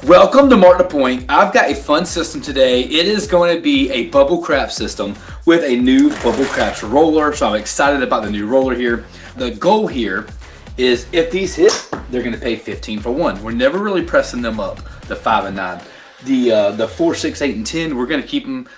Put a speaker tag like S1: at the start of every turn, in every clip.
S1: Welcome to Mark the Point. I've got a fun system today. It is going to be a bubble craps system with a new bubble craps roller. So I'm excited about the new roller here. The goal here is if these hit, they're going to pay 15 for 1. We're never really pressing them up, the 5 and 9. The 4, 6, 8, and 10, we're going to keep them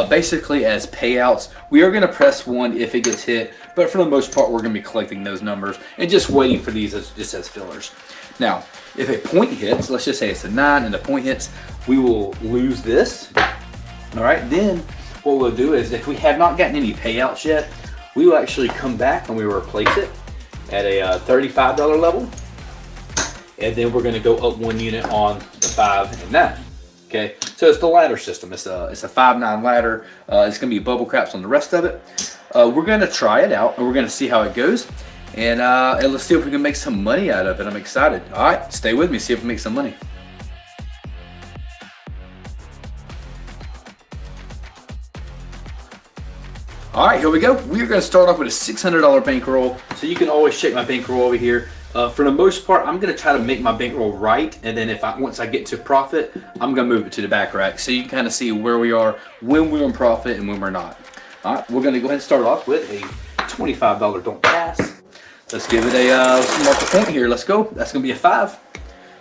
S1: basically as payouts. We are going to press 1 if it gets hit, but for the most part, we're going to be collecting those numbers and just waiting for these just as fillers. Now, if a point hits, let's just say it's a 9 and the point hits, we will lose this. All right, then what we'll do is if we have not gotten any payouts yet, we will actually come back and we will replace it at a $35 level. And then we're going to go up 1 unit on the 5 and 9. Okay, so it's the ladder system. It's a 5-9 ladder. It's going to be bubble craps on the rest of it. We're going to try it out and we're going to see how it goes. And let's see if we can make some money out of it. I'm excited. All right, stay with me, see if we make some money. All right, here we go. We're going to start off with a $600 bankroll. So you can always check my bankroll over here. For the most part, I'm going to try to make my bankroll right. And then once I get to profit, I'm going to move it to the back rack. So you can kind of see where we are, when we're in profit and when we're not. All right, we're going to go ahead and start off with a $25 don't pass. Let's give it let's mark the point here. Let's go. That's going to be a 5.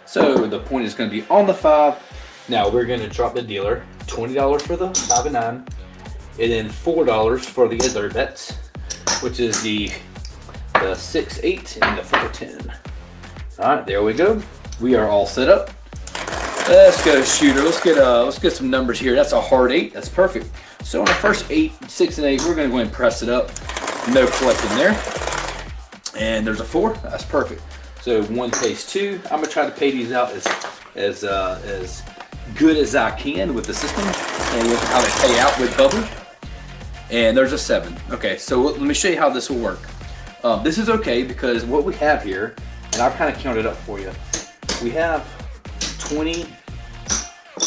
S1: So the point is going to be on the 5. Now we're going to drop the dealer $20 for the 5 and 9, and then $4 for the other bets, which is the 6, 8, and the 4, 10. All right, there we go. We are all set up. Let's go, shooter. Let's get some numbers here. That's a hard 8. That's perfect. So on the first 8, 6, and 8, we're going to go ahead and press it up. No collecting there. And there's a 4. That's perfect. So 1 pays 2. I'm gonna try to pay these out as good as I can with the system and with how they pay out with bubble. And there's a 7. Okay, so let me show you how this will work. This is okay because what we have here, and I'll kind of count it up for you. We have 20.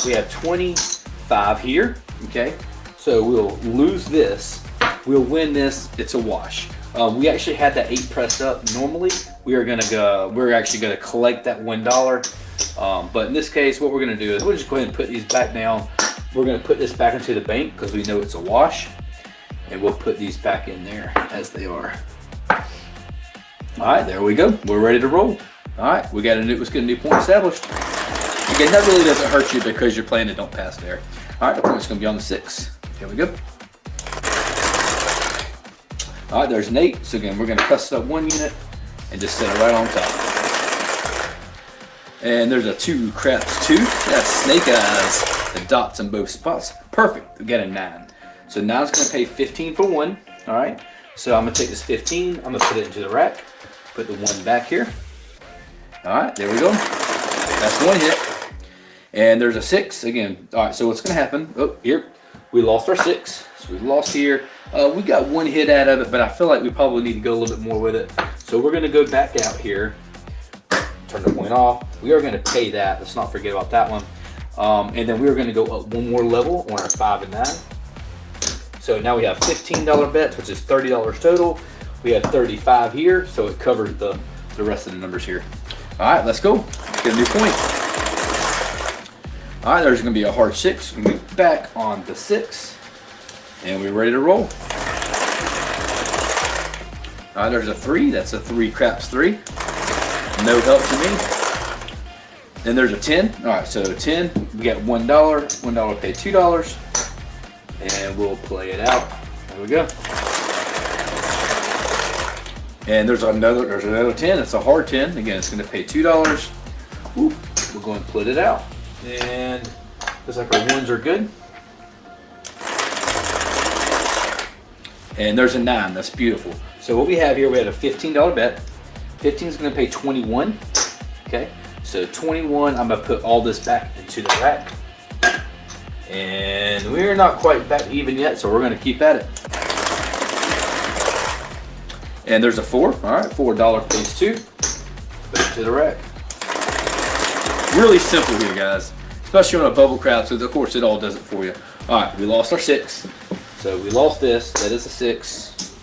S1: We have 25 here. Okay, so we'll lose this. We'll win this. It's a wash. We actually had that 8 pressed up. Normally, we're actually gonna collect that $1. But in this case, what we're gonna do is we'll just go ahead and put these back down. We're gonna put this back into the bank because we know it's a wash, and we'll put these back in there as they are. All right, there we go. We're ready to roll. All right, let's get a new point established. Again, that really doesn't hurt you because you're playing it don't pass there. All right, the point's gonna be on the 6. Here we go. All right, there's an 8. So again, we're going to press it up 1 unit and just set it right on top. And there's a 2 craps 2. That's snake eyes. The dots in both spots. Perfect. We got a 9. So 9's going to pay 15 for 1. All right. So I'm going to take this 15. I'm going to put it into the rack. Put the 1 back here. All right. There we go. That's 1 hit. And there's a 6 again. All right. So what's going to happen? Oh, here. We lost our 6. So we lost here. We got 1 hit out of it, but I feel like we probably need to go a little bit more with it. So we're going to go back out here, turn the point off. We are going to pay that. Let's not forget about that one. And then we're going to go up 1 more level on our 5 and 9. So now we have $15 bets, which is $30 total. We have 35 here, so it covers the rest of the numbers here. All right, let's go. Let's get a new point. All right, there's going to be a hard 6. We're going to be back on the 6. And we're ready to roll. All right, there's a 3. That's a 3 craps 3. No help to me. Then there's a 10. All right, so 10. We got $1. $1 pay $2. And we'll play it out. There we go. And there's another 10. It's a hard 10. Again, it's going to pay $2. We'll go and split it out. And looks like our 1s are good. And there's a 9. That's beautiful. So what we have here, we had a $15 bet. 15 is going to pay 21. Okay. So 21. I'm going to put all this back into the rack. And we're not quite back even yet, so we're going to keep at it. And there's a 4. All right. $4 pays 2. Put it to the rack. Really simple here, guys. Especially on a bubble crowd. So of course it all does it for you. All right. We lost our 6. So we lost this. That is a 6.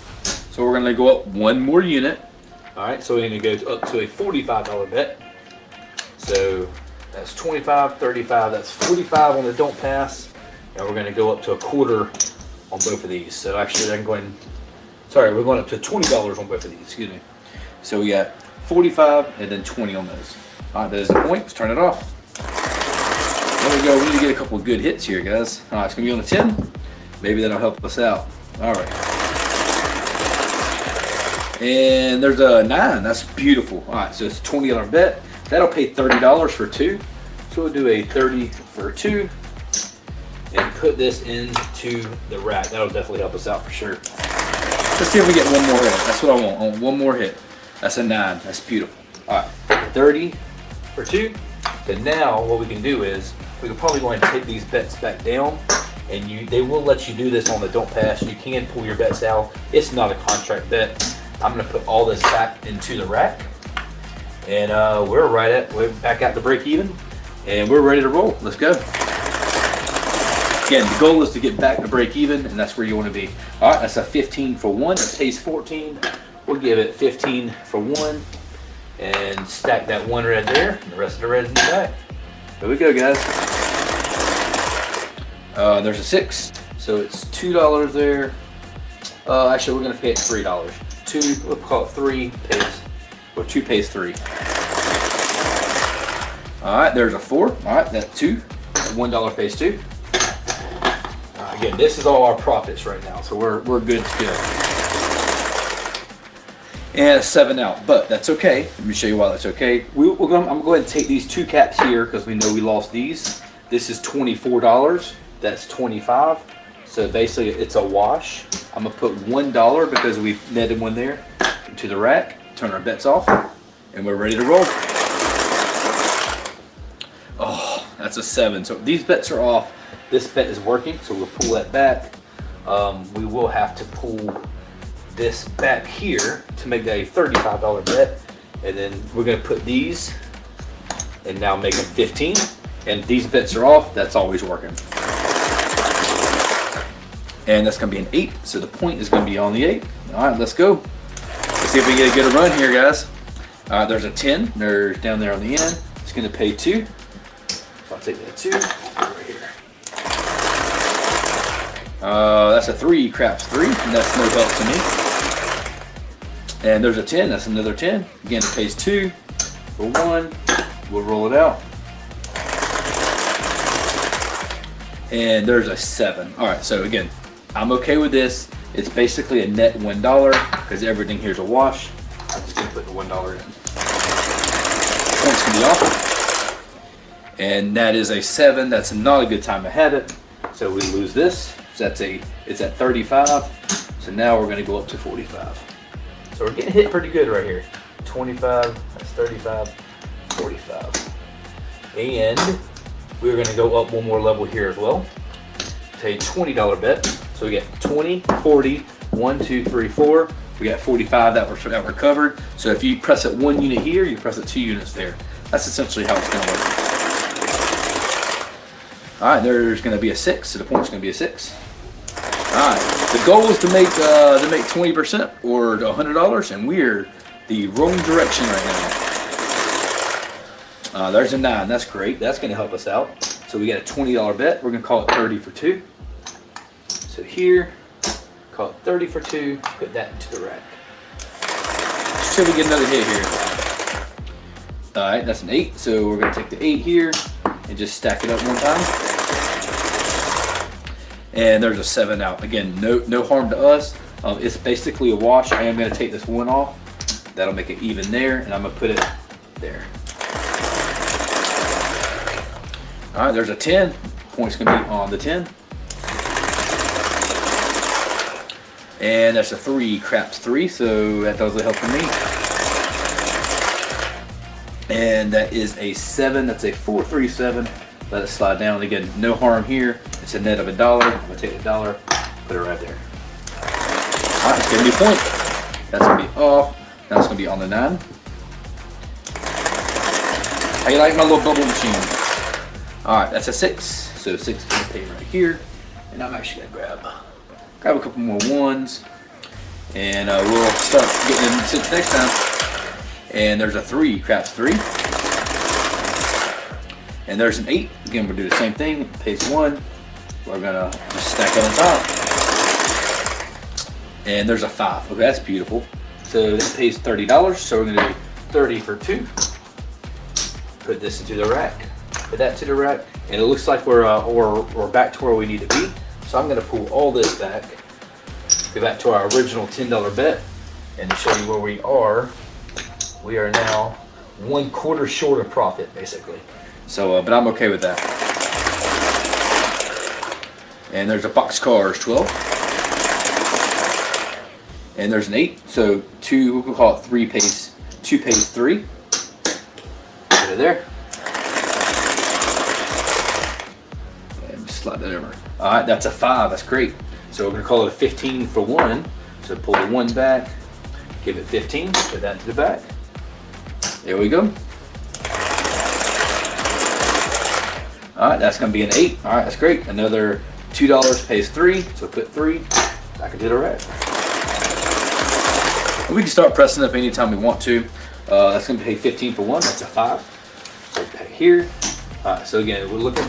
S1: So we're going to go up 1 more unit. All right, so we're going to go up to a $45 bet. So That's 25, 35, that's 45 on the don't pass. And we're gonna go up to a quarter on both of these. So actually I'm going, sorry, we're going up to $20 on both of these, excuse me. So we got 45 and then 20 on those. All right, there's the point, let's turn it off. There we go, we need to get a couple of good hits here, guys. All right, it's gonna be on the 10. Maybe that'll help us out. All right. And there's a 9, that's beautiful. All right, so it's a $20 bet. That'll pay $30 for 2. So we'll do a 30 for 2 and put this into the rack. That'll definitely help us out for sure. Let's see if we get one more hit. That's what I want. I want one more hit. That's a 9. That's beautiful. All right, 30 for 2. Then now what we can do is we can probably go ahead and take these bets back down, and they will let you do this on the don't pass. You can pull your bets out. It's not a contract bet. I'm gonna put all this back into the rack, and we're back at the break even, and we're ready to roll. Let's go. Again, the goal is to get back to break even, and that's where you want to be. All right, that's a 15 for 1. It pays 14. We'll give it 15 for 1 and stack that 1 red there, and the rest of the red in the back. There we go, guys. There's a 6, so it's $2 there. Actually, we're gonna pay it $3. 2, we'll call it 3 pays, or 2 pays 3. All right, there's a 4. All right, that's 2. $1 pays 2. Again, this is all our profits right now, so we're good to go. And a 7 out, but that's okay. Let me show you why that's okay. I'm gonna go ahead and take these 2 caps here because we know we lost these. This is $24. That's 25. So basically, it's a wash. I'm gonna put $1 because we netted 1 there into the rack. Turn our bets off, and we're ready to roll. Oh, that's a 7. So these bets are off. This bet is working, so we'll pull that back. We will have to pull this back here to make that a $35 bet, and then we're gonna put these and now make them 15. And these bets are off. That's always working. And that's gonna be an 8, so the point is gonna be on the 8. All right, let's go. Let's see if we get a good run here, guys. There's a 10. There's down there on the end. It's gonna pay 2. So I'll take that 2 right here. That's a 3, craps 3, and that's no help to me. And there's a 10, that's another 10. Again, it pays 2 for 1. We'll roll it out. And there's a 7. All right, so again, I'm okay with this. It's basically a net $1 because everything here's a wash. I'm just gonna put the $1 in. Points can be off. And that is a 7. That's not a good time to have it. So we lose this. So it's at 35. So now we're gonna go up to 45. So we're getting hit pretty good right here. 25, that's 35, 45. And we're gonna go up one more level here as well. It's a $20 bet. So we get 20, 40, 1, 2, 3, 4. We got 45 that were covered. So if you press it 1 unit here, you press it 2 units there. That's essentially how it's gonna work. All right, there's gonna be a 6, so the point's gonna be a 6. All right, the goal is to make 20% or $100, and we're the wrong direction right now. There's a 9, that's great. That's gonna help us out. So we got a $20 bet. We're gonna call it 30 for 2. So here, call it 30 for 2, put that into the rack. Should we get another hit here? All right, that's an 8. So we're gonna take the 8 here and just stack it up one time. And there's a 7 out. Again, no harm to us. It's basically a wash. I am gonna take this 1 off. That'll make it even there, and I'm gonna put it there. All right, there's a 10. Point's gonna be on the 10. And that's a 3, craps 3, so that doesn't help for me. And that is a 7, that's a 437. Let it slide down. Again, no harm here. It's a net of $1. I'm gonna take $1, put it right there. All right, it's gonna be a point. That's gonna be off. Now it's gonna be on the 9. How you like my little bubble machine? All right, that's a 6. So 6 is gonna pay right here. And I'm actually gonna grab a couple more 1s. And we'll start getting into 6 next time. And there's a 3, craps 3. And there's an 8. Again, we'll do the same thing. Pays 1. We're gonna just stack it on top. And there's a 5. Okay, that's beautiful. So that pays $30. So we're gonna do 30 for 2. Put this into the rack. Put that to the rack. And it looks like we're back to where we need to be. So I'm gonna pull all this back. Go back to our original $10 bet. And to show you where we are now 1/4 short of profit, basically. So, but I'm okay with that. And there's a box cars, 12. And there's an 8. So 2, we can call it 3 pays. 2 pays 3. Put it there. And slide that over. All right, that's a 5. That's great. So we're gonna call it a 15 for 1. So pull the 1 back. Give it 15. Put that to the back. There we go. All right, that's gonna be an 8. All right, that's great. Another $2 pays 3, so put 3 back into the rack. And we can start pressing up anytime we want to. That's gonna pay 15 for 1. That's a 5. So pay here. All right, so again, we're looking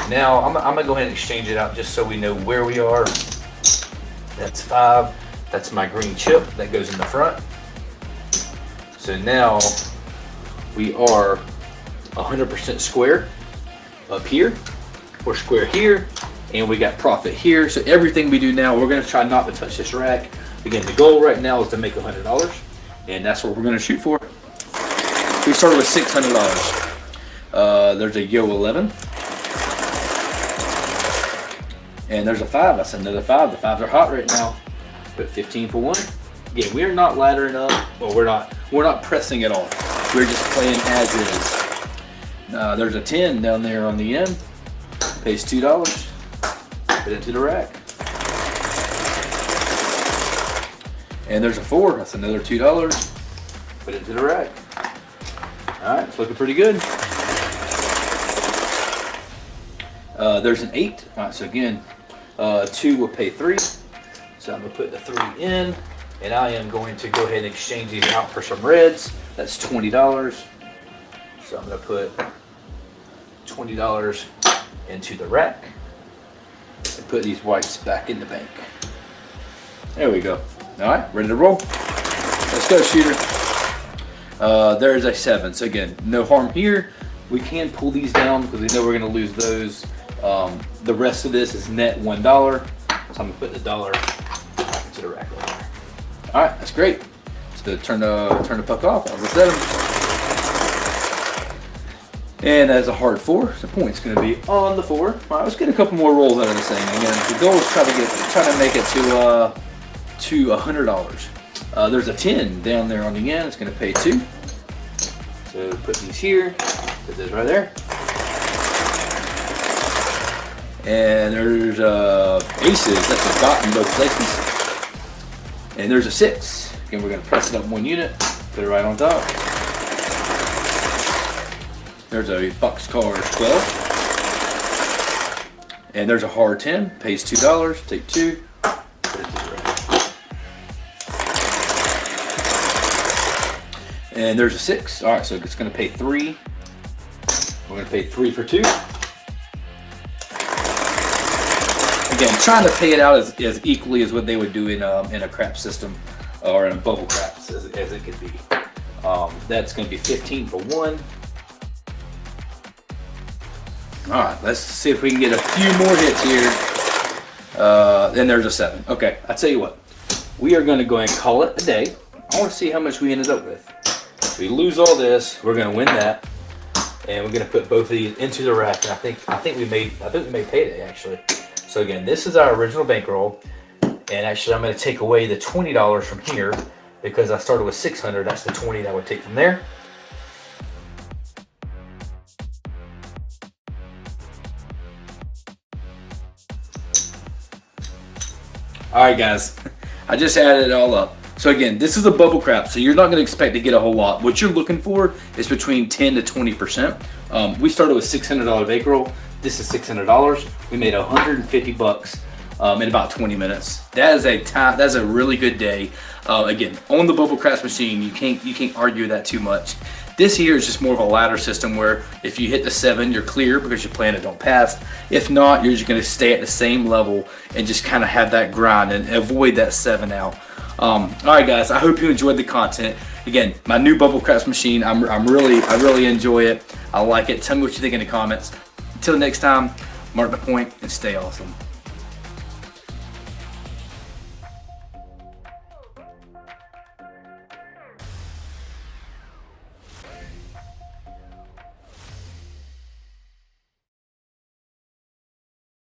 S1: now. I'm gonna go ahead and exchange it out just so we know where we are. That's 5. That's my green chip that goes in the front. So now we are 100% square up here. We're square here, and we got profit here. So everything we do now, we're gonna try not to touch this rack. Again, the goal right now is to make $100, and that's what we're gonna shoot for. We started with $600. There's a Yo 11. And there's a 5. That's another 5. The 5s are hot right now. Put 15 for 1. Again, we're not laddering up. Well, we're not pressing at all. We're just playing as is. There's a 10 down there on the end. Pays $2. Put it into the rack. And there's a 4. That's another $2. Put it into the rack. All right, it's looking pretty good. There's an 8. All right, so again, 2 will pay 3. So I'm gonna put the 3 in, and I am going to go ahead and exchange these out for some reds. That's $20. So I'm gonna put $20 into the rack and put these whites back in the bank. There we go. All right, ready to roll. Let's go, shooter. There's a 7. So again, no harm here. We can pull these down because we know we're gonna lose those. The rest of this is net $1. So I'm gonna put the $1 back into the rack right there. All right, that's great. So turn the puck off. That was a 7. And as a hard 4, the point's gonna be on the 4. All right, let's get a couple more rolls out of this thing. Again, the goal is try to make it to $100. There's a 10 down there on the end. It's gonna pay 2. So put these here. Put this right there. And there's aces. That's a dot in both places. And there's a 6. Again, we're gonna press it up 1 unit. Put it right on top. There's a box cars 12. And there's a hard 10. Pays $2. Take 2. Put it to the rack. And there's a 6. All right, so it's gonna pay 3. We're gonna pay 3 for 2. Again, trying to pay it out as equally as what they would do in a crap system or in a bubble craps as it could be. That's gonna be 15 for 1. All right, let's see if we can get a few more hits here. Then there's a 7. Okay, I tell you what, we are gonna go ahead and call it a day. I wanna see how much we ended up with. If we lose all this, we're gonna win that. And we're gonna put both of these into the rack. And I think we made payday actually. So again, this is our original bankroll. And actually I'm gonna take away the $20 from here because I started with 600. That's the 20 that I would take from there. All right, guys, I just added it all up. So again, this is a bubble crap, so you're not going to expect to get a whole lot. What you're looking for is between 10 to 20%. We started with $600 bankroll. This is $600. We made 150 bucks in about 20 minutes. That's a really good day. Again, on the bubble craps machine, you can't argue that too much. This here is just more of a ladder system where if you hit the 7, you're clear because you're playing it don't pass. If not, you're just going to stay at the same level and just kind of have that grind and avoid that 7 out. All right, guys, I hope you enjoyed the content. Again, my new bubble craps machine, I really enjoy it. I like it. Tell me what you think in the comments. Until next time, mark the point and stay awesome.